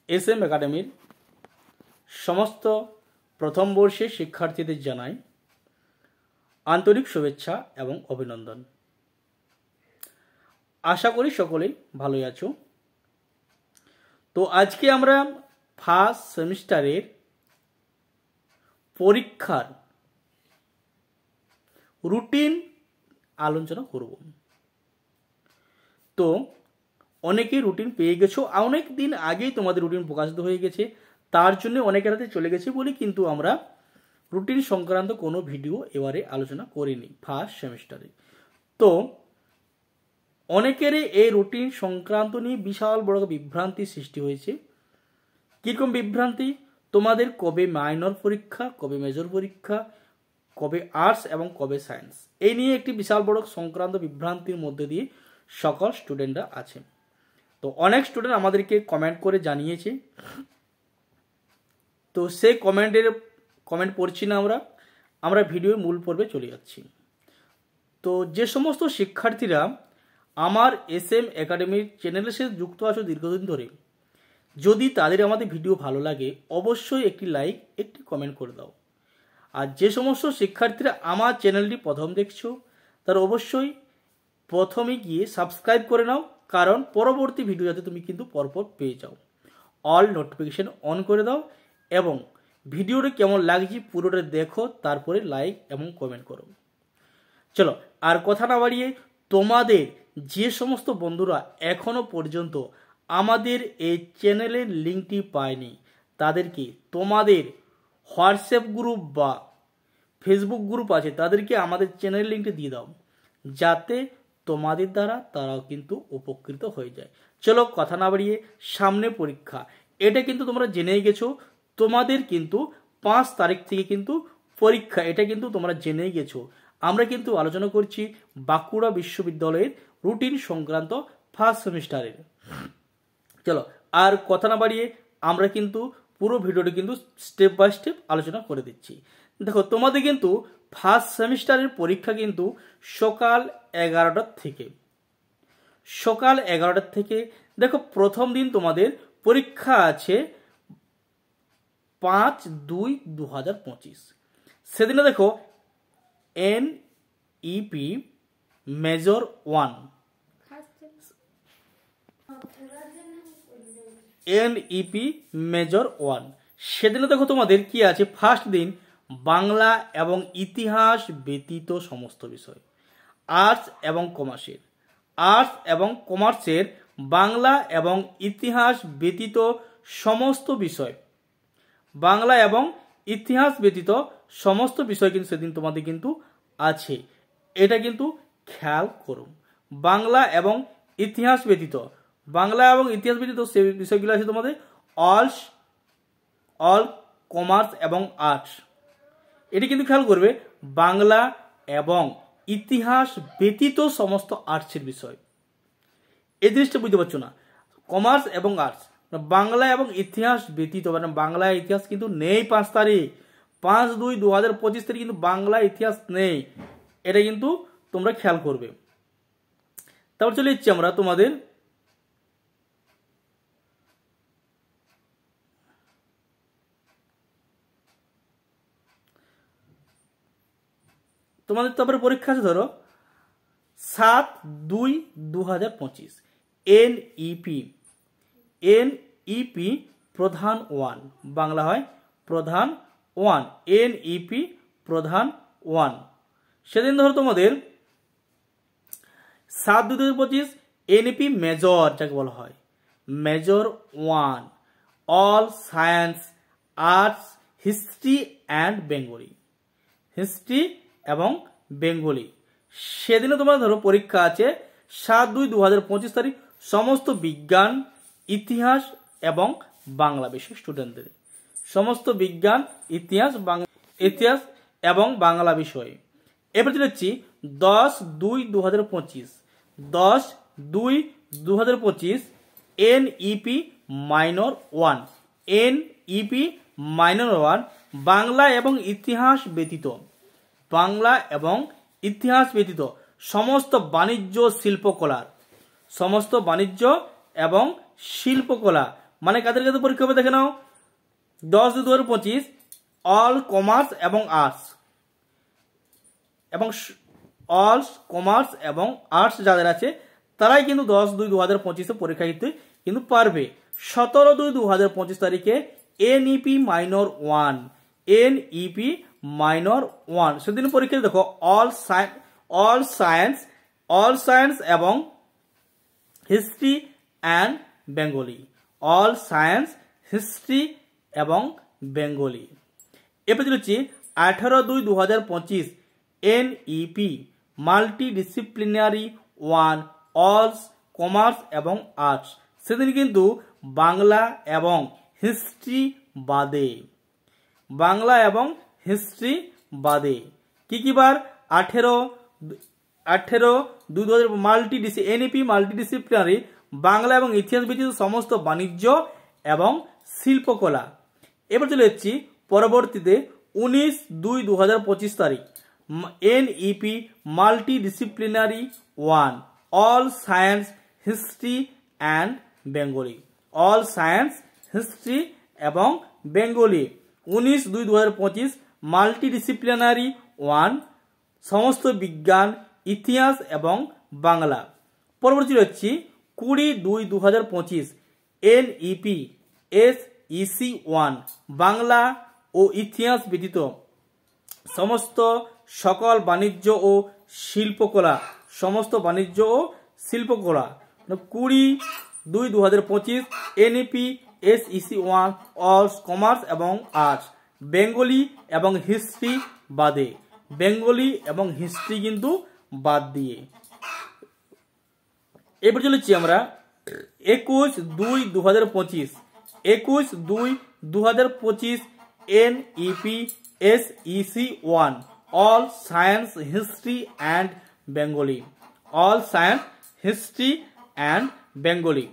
SM একাডেমির সমস্ত প্রথম বর্ষের শিক্ষার্থীদের জানাই আন্তরিক শুভেচ্ছা এবং অভিনন্দন। আশা করি সকলেই ভালোই আছো। তো আজকে আমরা ফার্স্ট সেমিস্টারের পরীক্ষার রুটিন আলোচনা করব। তো অনেকেই রুটিন পেয়ে গেছো, অনেক দিন আগেই তোমাদের রুটিন প্রকাশিত হয়ে গেছে, তার জন্য অনেকের হাতে চলে গেছে বলে কিন্তু আমরা রুটিন সংক্রান্ত কোনো ভিডিও এবারে আলোচনা করিনি ফার্স্ট সেমিস্টারে। তো অনেকেরই এই রুটিন সংক্রান্ত নিয়ে বিশাল বড় বিভ্রান্তি সৃষ্টি হয়েছে। কীরকম বিভ্রান্তি? তোমাদের কবে মাইনর পরীক্ষা, কবে মেজর পরীক্ষা, কবে আর্টস এবং কবে সায়েন্স, এই নিয়ে একটি বিশাল বড় সংক্রান্ত বিভ্রান্তির মধ্যে দিয়ে সকল স্টুডেন্টরা আছে। তো অনেক স্টুডেন্ট আমাদেরকে কমেন্ট করে জানিয়েছে, তো সেই কমেন্ট পড়ছি না আমরা ভিডিওর মূল পর্বে চলে যাচ্ছি। তো যে সমস্ত শিক্ষার্থীরা আমার এসএম একাডেমির চ্যানেলের সাথে যুক্ত আছো দীর্ঘদিন ধরে, যদি তাদের আমাদের ভিডিও ভালো লাগে অবশ্যই একটি লাইক, একটি কমেন্ট করে দাও। আর যে সমস্ত শিক্ষার্থীরা আমার চ্যানেলটি প্রথম দেখছো তারা অবশ্যই প্রথমে গিয়ে সাবস্ক্রাইব করে নাও, কারণ পরবর্তী ভিডিও যাতে তুমি কিন্তু পরপর পেয়ে যাও। অল নোটিফিকেশন অন করে দাও এবং ভিডিওটা কেমন লাগছে পুরোটা দেখো, তারপরে লাইক এবং কমেন্ট করো। চলো আর কথা না বাড়িয়ে, তোমাদের যে সমস্ত বন্ধুরা এখনো পর্যন্ত আমাদের এই চ্যানেলের লিঙ্কটি পায়নি তাদেরকে তোমাদের হোয়াটসঅ্যাপ গ্রুপ বা ফেসবুক গ্রুপ আছে তাদেরকে আমাদের চ্যানেলের লিঙ্কটি দিয়ে দাও, যাতে তোমাদের দ্বারা তারাও কিন্তু উপকৃত হয়ে যায়। চলো কথা না বাড়িয়ে, সামনে পরীক্ষা, এটা কিন্তু তোমরা জেনেই গেছো। তোমাদের কিন্তু 5 তারিখ থেকে কিন্তু পরীক্ষা, এটা কিন্তু তোমরা জেনেই গেছো। আমরা কিন্তু আলোচনা করছি বাঁকুড়া বিশ্ববিদ্যালয়ের রুটিন সংক্রান্ত ফার্স্ট সেমিস্টারের। চলো আর কথা না বাড়িয়ে আমরা কিন্তু পুরো ভিডিওটি কিন্তু স্টেপ বাই স্টেপ আলোচনা করে দিচ্ছি। দেখো তোমাদের কিন্তু ফার্স্ট সেমিস্টারের পরীক্ষা কিন্তু সকাল 11টার থেকে দেখো প্রথম দিন তোমাদের পরীক্ষা আছে 5/2/2025। সেদিনে দেখো NEP মেজর 1, NEP মেজর 1 সেদিনে দেখো তোমাদের কি আছে, ফার্স্ট দিন বাংলা এবং ইতিহাস ব্যতীত সমস্ত বিষয়। আর্টস এবং কমার্সের বাংলা এবং ইতিহাস ব্যতীত সমস্ত বিষয়, বাংলা এবং ইতিহাস ব্যতীত সমস্ত বিষয় কিন্তু সেদিন তোমাদের কিন্তু আছে। এটা কিন্তু খেয়াল করো। বাংলা এবং ইতিহাস ব্যতীত সে বিষয়গুলো আছে তোমাদের অল কমার্স এবং আর্টস। এটি কিন্তু খেয়াল করবে, বাংলা এবং ইতিহাস ব্যতীত সমস্ত আর্টসের বিষয়। এই জিনিসটা বুঝতে পারছো না? কমার্স এবং আর্টস, বাংলা এবং ইতিহাস ব্যতীত, মানে বাংলা ইতিহাস কিন্তু নেই 5 তারিখ, 5/2/2025 তারিখ কিন্তু বাংলা ইতিহাস নেই। এটা কিন্তু তোমরা খেয়াল করবে। তারপর চলে যাচ্ছি আমরা তোমাদের তারপরে পরীক্ষা আছে ধরো 7/2/2025 NEP প্রধান 1, বাংলা হয় প্রধান 1, NEP প্রধান 1। সেদিন ধরো তোমাদের 7/2/2025 NEP মেজর, যাকে বলা হয় major 1, all science, arts, history and Bengali. সেদিনও তোমার ধরো পরীক্ষা আছে 7/2/2025 তারিখ, সমস্ত বিজ্ঞান, ইতিহাস এবং বাংলা বিষয় স্টুডেন্টদের, সমস্ত বিজ্ঞান, ইতিহাস এবং বাংলা বিষয়। এবার চলে যাচ্ছি 10/2/2025 NEP মাইনর 1, বাংলা এবং ইতিহাস ব্যতীত সমস্ত বাণিজ্য এবং শিল্পকলা মানে কাদের কাদের পরীক্ষা হবে দেখে নাও, 10-2-2025 অল কমার্স এবং আর্টস এবং অল কমার্স এবং আর্টস যাদের আছে তারাই কিন্তু 10-2-2025 পরীক্ষা দিতে কিন্তু পারবে। 17-2-2025 তারিখে NEP মাইনর 1 NEP মাইনর 1 সেদিন পরীক্ষা দেখো অল সায়েন্স এবং history and Bengali, all science history এবং বেঙ্গলি। এরপর হচ্ছে 18-2-2025 NEP মাল্টিডিসিপ্লিনারি 1 অল কমার্স এবং আর্টস সেদিন কিন্তু বাংলা এবং হিস্ট্রি বাদে, বাংলা এবং হিস্ট্রি বাদে কি কি বার 18-2-2025 NEP মাল্টিডিসিপ্লিনারি বাংলা এবং ইতিহাস ব্যতীত সমস্ত বাণিজ্য এবং শিল্পকলা। এবার চলে যাচ্ছি পরবর্তীতে 19-2-2025 তারিখ NEP multidisciplinary 1 all science history and Bengali, all science history এবং বেঙ্গলি। 19-2-2025 মাল্টিডিসিপ্লিনারি 1 সমস্ত বিজ্ঞান ইতিহাস এবং বাংলা। পরবর্তী হচ্ছে 20-2-2025 NEP SEC 1 বাংলা ও ইতিহাস ব্যতীত সমস্ত সকল বাণিজ্য ও শিল্পকলা, সমস্ত বাণিজ্য ও শিল্পকলা। 20-2-2025 NEP SEC 1 অল কমার্স এবং আর্টস বেঙ্গলি এবং হিস্ট্রি বাদে, বেঙ্গলি এবং হিস্ট্রি কিন্তু বাদ দিয়ে। এবার চলেছি আমরা 21-2-2025 21-2-2025 NEP SEC 1 all science history and Bengali, all science history and Bengali.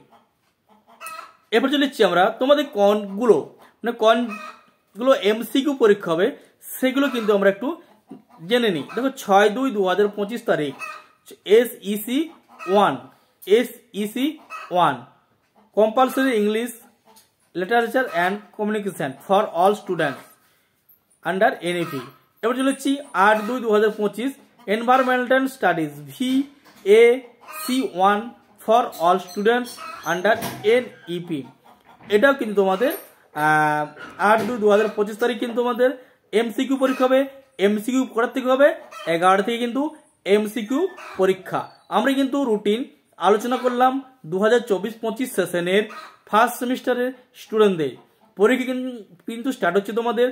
এবার চলেছি আমরা তোমাদের কোনগুলো মানে কোনগুলো MCQ পরীক্ষা হবে সেগুলো কিন্তু আমরা একটু জেনে নিই। দেখো 6-2-2025 তারিখ SEC 1 compulsory English literature and communication for all students under NEP। এবার চলেছি 8-2-2025 environmental studies VAC 1 for all students under NEP। এটাও কিন্তু তোমাদের 8-2-2025 তারিখ কিন্তু তোমাদের MCQ পরীক্ষা হবে। MCQ করার থেকে হবে 11 থেকে কিন্তু MCQ পরীক্ষা। আমরা কিন্তু রুটিন আলোচনা করলাম 2024-25 সেশনের ফার্স্ট সেমিস্টারের স্টুডেন্টদের পরীক্ষা কিন্তু স্টার্ট হচ্ছে তোমাদের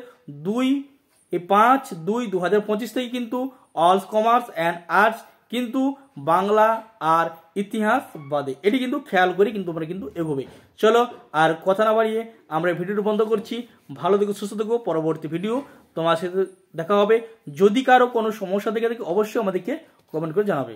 5-2-2025 থেকে কিন্তু অল কমার্স অ্যান্ড আর্টস কিন্তু বাংলা আর ইতিহাস বাদে। এটি কিন্তু খেয়াল করে কিন্তু তোমরা কিন্তু এগোবে। চলো আর কথা না বাড়িয়ে আমরা ভিডিওটি বন্ধ করছি। ভালো থেকো, সুস্থ থেকো। পরবর্তী ভিডিও তোমার সাথে দেখা হবে। যদি কারো কোনো সমস্যা থেকে থাকে অবশ্যই আমাদেরকে কমেন্ট করে জানাবে।